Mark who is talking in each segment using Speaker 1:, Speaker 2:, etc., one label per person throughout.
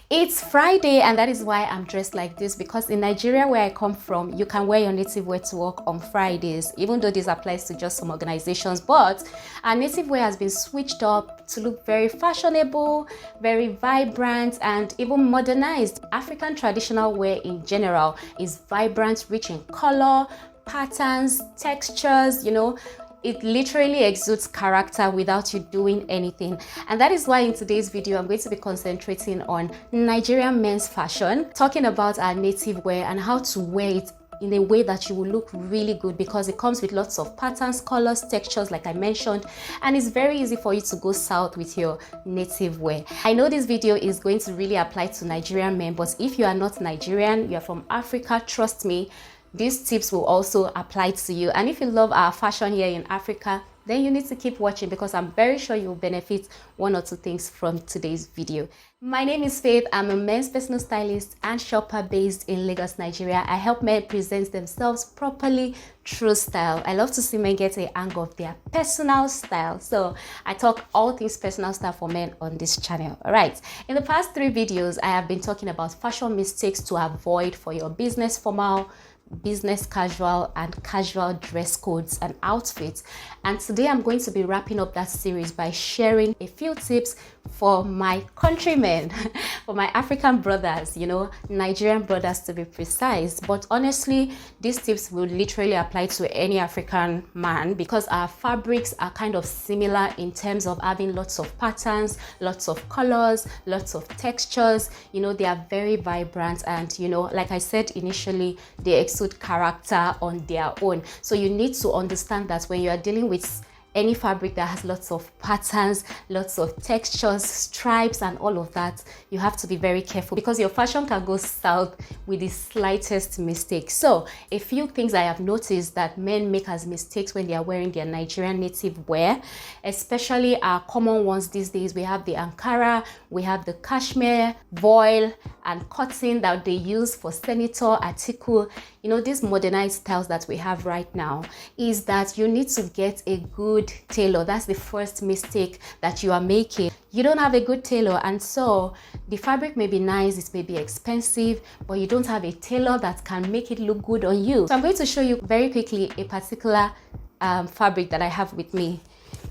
Speaker 1: It's Friday, and that is why I'm dressed like this, because in Nigeria, where I come from, you can wear your native wear to work on Fridays, even though this applies to just some organizations. But our native wear has been switched up to look very fashionable, very vibrant, and even modernized. African traditional wear in general is vibrant, rich in color, patterns, textures, it literally exudes character without you doing anything. And that is why in today's video, I'm going to be concentrating on Nigerian men's fashion, talking about our native wear and how to wear it in a way that you will look really good, because it comes with lots of patterns, colors, textures, like I mentioned, and it's very easy for you to go south with your native wear. I know this video is going to really apply to Nigerian men, but if you are not Nigerian, you're from Africa, trust me, these tips will also apply to you. And if you love our fashion here in Africa, then you need to keep watching, because I'm very sure you'll benefit one or two things from today's video. My name is Faith. I'm a men's personal stylist and shopper based in Lagos, Nigeria. I help men present themselves properly through style. I love to see men get a hang of their personal style. So I talk all things personal style for men on this channel. All right. In the past 3 videos, I have been talking about fashion mistakes to avoid for your business formal, business casual, and casual dress codes and outfits. And today I'm going to be wrapping up that series by sharing a few tips for my countrymen, for my African brothers, Nigerian brothers to be precise. But honestly, these tips will literally apply to any African man, because our fabrics are kind of similar in terms of having lots of patterns, lots of colors, lots of textures. They are very vibrant, and like I said initially, they exude character on their own. So you need to understand that when you are dealing with any fabric that has lots of patterns, lots of textures, stripes, and all of that, you have to be very careful, because your fashion can go south with the slightest mistake. So a few things I have noticed that men make as mistakes when they are wearing their Nigerian native wear, especially our common ones these days. We have the Ankara, we have the cashmere, voile, and cotton that they use for senator, article. These modernized styles that we have right now, is that you need to get a good tailor. That's the first mistake that you are making. You don't have a good tailor, and so the fabric may be nice, it may be expensive, but you don't have a tailor that can make it look good on you. So I'm going to show you very quickly a particular fabric that I have with me.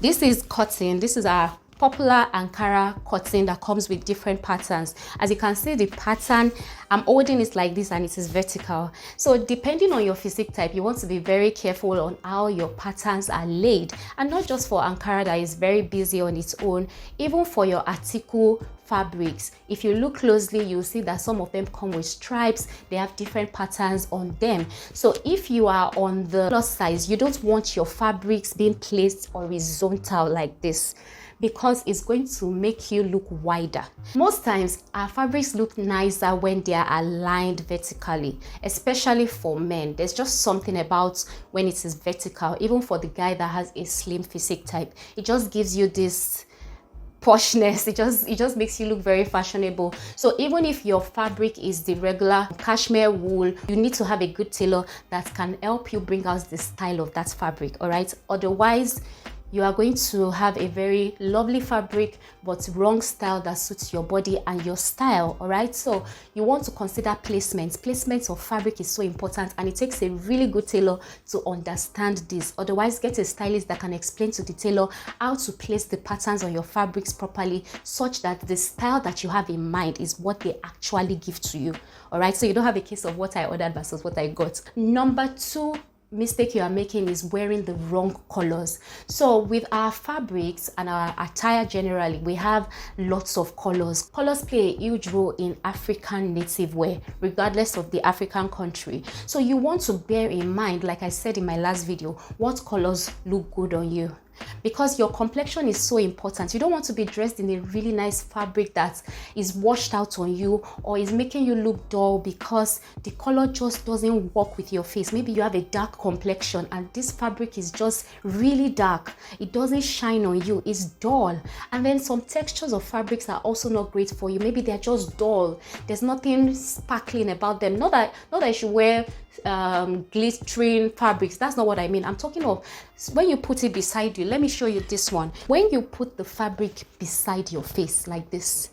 Speaker 1: This is cotton. This is our popular Ankara cotton that comes with different patterns. As you can see, the pattern, I'm holding it like this and it is vertical. So depending on your physique type, you want to be very careful on how your patterns are laid, and not just for Ankara that is very busy on its own, even for your article fabrics. If you look closely, you'll see that some of them come with stripes. They have different patterns on them. So if you are on the plus size, you don't want your fabrics being placed horizontal like this, because it's going to make you look wider. Most times our fabrics look nicer when they are aligned vertically, especially for men. There's just something about when it is vertical, even for the guy that has a slim physique type, it just gives you this poshness. It just makes you look very fashionable. So even if your fabric is the regular cashmere wool, you need to have a good tailor that can help you bring out the style of that fabric. All right, otherwise you are going to have a very lovely fabric but wrong style that suits your body and your style. All right, so you want to consider placement of fabric is so important, and it takes a really good tailor to understand this. Otherwise, get a stylist that can explain to the tailor how to place the patterns on your fabrics properly, such that the style that you have in mind is what they actually give to you. All right, so you don't have a case of what I ordered versus what I got. Number 2 mistake you are making is wearing the wrong colors. So with our fabrics and our attire generally, we have lots of colors. Colors play a huge role in African native wear, regardless of the African country. So you want to bear in mind, like I said in my last video, what colors look good on you, because your complexion is so important. You don't want to be dressed in a really nice fabric that is washed out on you or is making you look dull because the color just doesn't work with your face. Maybe you have a dark complexion and this fabric is just really dark. It doesn't shine on you, it's dull. And then some textures of fabrics are also not great for you. Maybe they're just dull. There's nothing sparkling about them. Not that you should wear glittering fabrics. That's not what I mean. I'm talking of when you put it beside you. Let me show you this one. When you put the fabric beside your face like this,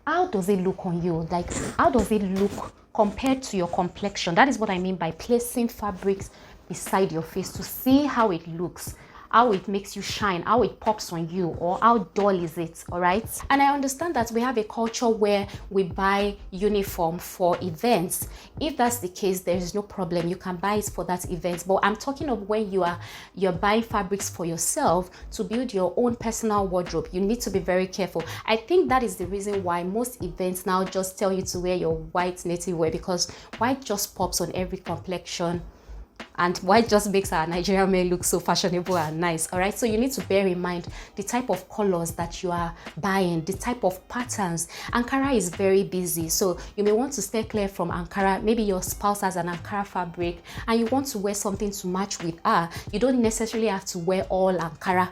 Speaker 1: how does it look on you? Like, how does it look compared to your complexion? That is what I mean by placing fabrics beside your face to see how it looks, how it makes you shine, how it pops on you, or how dull is it. All right. And I understand that we have a culture where we buy uniform for events. If that's the case, there is no problem, you can buy it for that event. But I'm talking of when you're buying fabrics for yourself to build your own personal wardrobe. You need to be very careful. I think that is the reason why most events now just tell you to wear your white native wear, because white just pops on every complexion. And white just makes our Nigerian men look so fashionable and nice. All right, so you need to bear in mind the type of colors that you are buying, the type of patterns. Ankara is very busy, so you may want to stay clear from Ankara. Maybe your spouse has an Ankara fabric and you want to wear something to match with her. You don't necessarily have to wear all Ankara.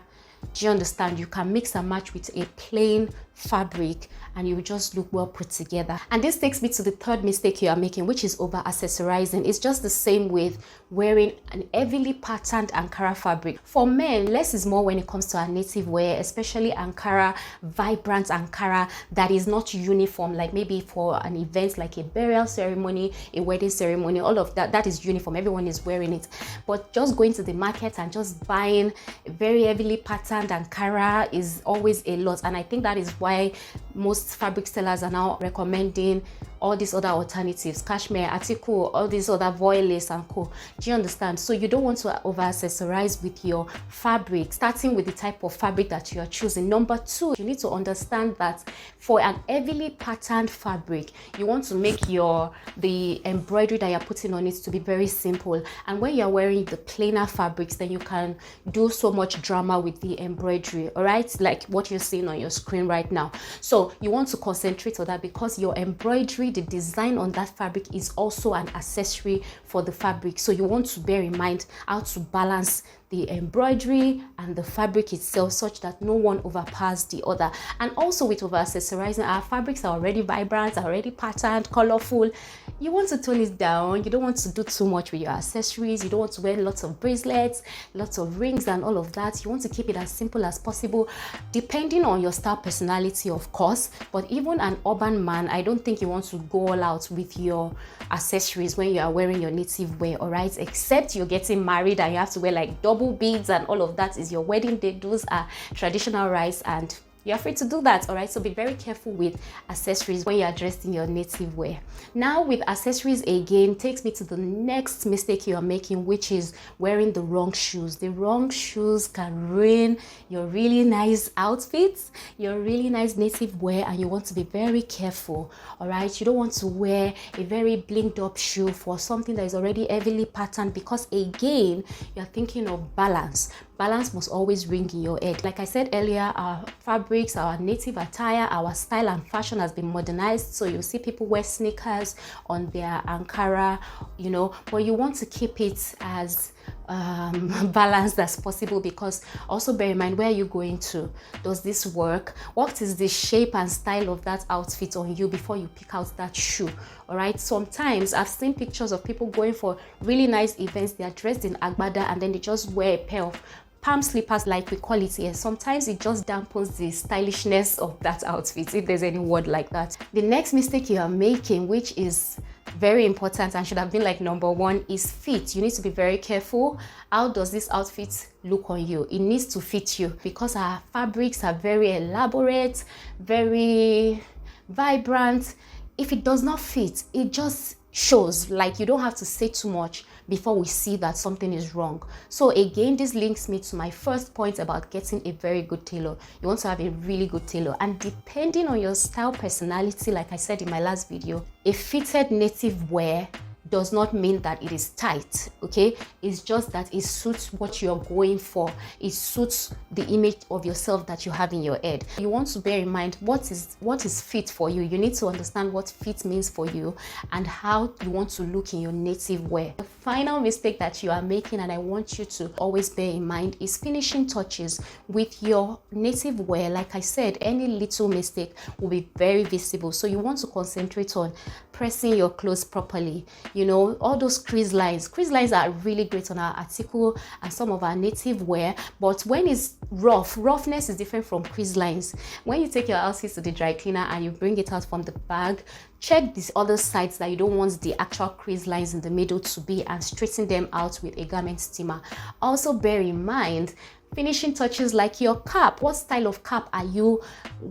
Speaker 1: Do you understand? You can mix and match with a plain fabric and you will just look well put together. And this takes me to the third mistake you are making, which is over accessorizing. It's just the same with wearing an heavily patterned Ankara fabric. For men, less is more when it comes to our native wear, especially Ankara, vibrant Ankara that is not uniform, like maybe for an event like a burial ceremony, a wedding ceremony, all of that is uniform, everyone is wearing it. But just going to the market and just buying very heavily patterned Ankara is always a lot. And I think that is why most fabric sellers are now recommending all these other alternatives, cashmere, article, all these other voile lace and co. Do you understand? So you don't want to over accessorize with your fabric, starting with the type of fabric that you are choosing. Number two, you need to understand that for an heavily patterned fabric, you want to make the embroidery that you're putting on it to be very simple. And when you're wearing the plainer fabrics, then you can do so much drama with the embroidery, all right? Like what you're seeing on your screen right now. So you want to concentrate on that, because your embroidery, the design on that fabric, is also an accessory for the fabric. So you want to bear in mind how to balance the embroidery and the fabric itself such that no one overpowers the other. And also with over accessorizing, our fabrics are already vibrant, are already patterned, colorful. You want to tone it down. You don't want to do too much with your accessories. You don't want to wear lots of bracelets, lots of rings and all of that. You want to keep it as simple as possible, depending on your style, personality, of course. But even an urban man, I don't think you want to go all out with your accessories when you are wearing your native wear, all right? Except you're getting married and you have to wear like double beads and all of that is your wedding day. Those are traditional rites and you're free to do that, all right? So be very careful with accessories when you're dressed in your native wear. Now with accessories, again, takes me to the next mistake you are making, which is wearing the wrong shoes. The wrong shoes can ruin your really nice outfits, your really nice native wear, and you want to be very careful, all right? You don't want to wear a very blinged up shoe for something that is already heavily patterned, because again, you're thinking of balance. Balance must always ring in your head. Like I said earlier, our fabrics, our native attire, our style and fashion has been modernized. So you'll see people wear sneakers on their Ankara, you know, but you want to keep it as balanced as possible, because also bear in mind, where are you going to? Does this work? What is the shape and style of that outfit on you before you pick out that shoe? All right, sometimes I've seen pictures of people going for really nice events. They are dressed in agbada and then they just wear a pair of palm slippers, like we call it here. Sometimes it just dampens the stylishness of that outfit, if there's any word like that. The next mistake you are making, which is very important and should have been like number one, is fit. You need to be very careful. How does this outfit look on you? It needs to fit you, because our fabrics are very elaborate, very vibrant. If it does not fit, it just shows. Like, you don't have to say too much before we see that something is wrong. So again, this links me to my first point about getting a very good tailor. You want to have a really good tailor, and depending on your style, personality, like I said in my last video, a fitted native wear does not mean that it is tight, okay? It's just that it suits what you're going for. It suits the image of yourself that you have in your head. You want to bear in mind what is fit for you. You need to understand what fit means for you and how you want to look in your native wear. The final mistake that you are making, and I want you to always bear in mind, is finishing touches with your native wear. Like I said, any little mistake will be very visible. So you want to concentrate on pressing your clothes properly. You you know, all those crease lines. Crease lines are really great on our article and some of our native wear, but when it's roughness is different from crease lines. When you take your outfit to the dry cleaner and you bring it out from the bag, check these other sides that you don't want the actual crease lines in the middle to be, and straighten them out with a garment steamer. Also bear in mind finishing touches like your cap. What style of cap are you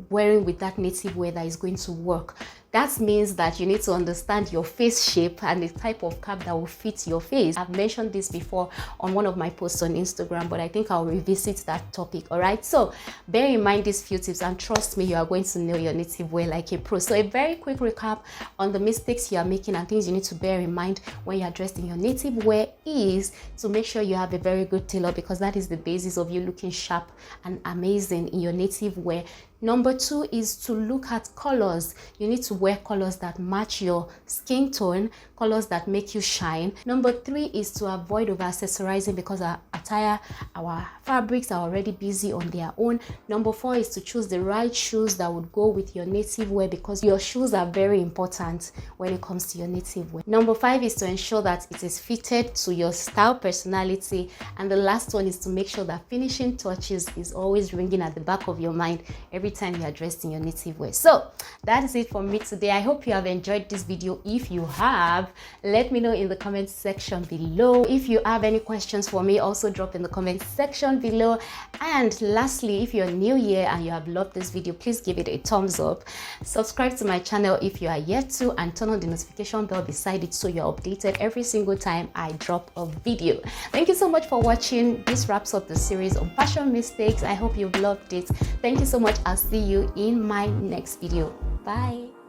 Speaker 1: wearing with that native wear that is going to work? That means that you need to understand your face shape and the type of cap that will fit your face. I've mentioned this before on one of my posts on Instagram, but I think I'll revisit that topic. All right, so bear in mind these few tips, and trust me, you are going to know your native wear like a pro. So a very quick recap on the mistakes you are making and things you need to bear in mind when you are dressed in your native wear is to make sure you have a very good tailor, because that is the basis of you looking sharp and amazing in your native wear. Number 2 is to look at colors. You need to wear colors that match your skin tone, colors that make you shine. Number 3 is to avoid over accessorizing, because our attire, our fabrics are already busy on their own. Number 4 is to choose the right shoes that would go with your native wear, because your shoes are very important when it comes to your native wear. Number 5 is to ensure that it is fitted to your style, personality. And the last one is to make sure that finishing touches is always ringing at the back of your mind every time you are dressed in your native wear. So that is it for me today. I hope you have enjoyed this video. If you have, let me know in the comment section below. If you have any questions for me, also drop in the comment section below. And lastly, if you're new here and you have loved this video, please give it a thumbs up. Subscribe to my channel if you are yet to, and turn on the notification bell beside it so you're updated every single time I drop a video. Thank you so much for watching. This wraps up the series on fashion mistakes. I hope you've loved it. Thank you so much. I'll see you in my next video. Bye.